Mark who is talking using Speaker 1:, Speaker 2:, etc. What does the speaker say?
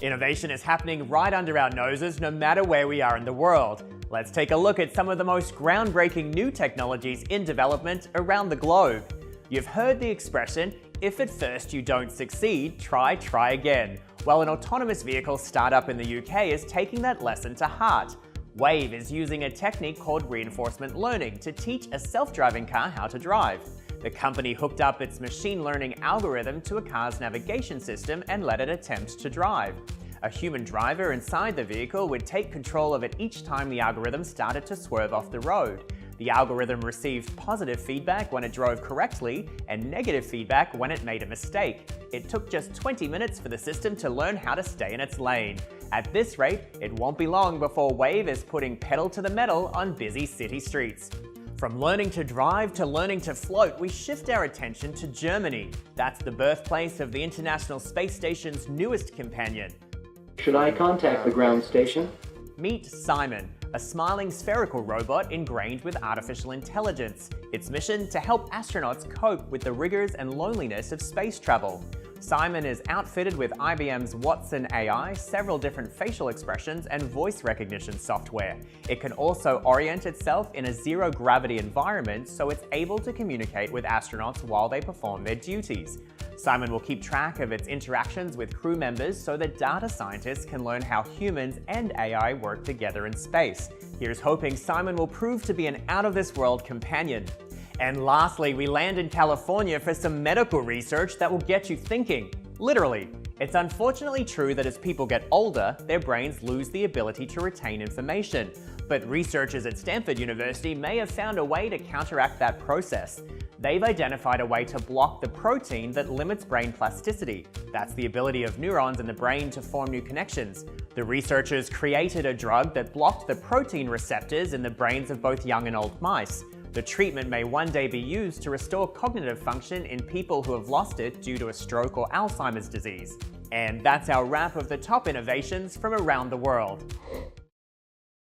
Speaker 1: Innovation is happening right under our noses no matter where we are in the world. Let's take a look at some of the most groundbreaking new technologies in development around the globe. You've heard the expression, if at first you don't succeed, try again. Well, an autonomous vehicle startup in the UK is taking that lesson to heart. Wayve is using a technique called reinforcement learning to teach a self-driving car how to drive. The company hooked up its machine learning algorithm to a car's navigation system and let it attempt to drive. A human driver inside the vehicle would take control of it each time the algorithm started to swerve off the road. The algorithm received positive feedback when it drove correctly and negative feedback when it made a mistake. It took just 20 minutes for the system to learn how to stay in its lane. At this rate, it won't be long before Wayve is putting pedal to the metal on busy city streets. From learning to drive to learning to float, we shift our attention to Germany. That's the birthplace of the International Space Station's newest companion.
Speaker 2: Should I contact the ground station?
Speaker 1: Meet Simon, a smiling spherical robot ingrained with artificial intelligence. Its mission to help astronauts cope with the rigors and loneliness of space travel. Simon is outfitted with IBM's Watson AI, several different facial expressions, and voice recognition software. It can also orient itself in a zero-gravity environment, so it's able to communicate with astronauts while they perform their duties. Simon will keep track of its interactions with crew members so that data scientists can learn how humans and AI work together in space. Here's hoping Simon will prove to be an out-of-this-world companion. And lastly, we land in California for some medical research that will get you thinking. Literally. It's unfortunately true that as people get older, their brains lose the ability to retain information. But researchers at Stanford University may have found a way to counteract that process. They've identified a way to block the protein that limits brain plasticity. That's the ability of neurons in the brain to form new connections. The researchers created a drug that blocked the protein receptors in the brains of both young and old mice. The treatment may one day be used to restore cognitive function in people who have lost it due to a stroke or Alzheimer's disease. And that's our wrap of the top innovations from around the world.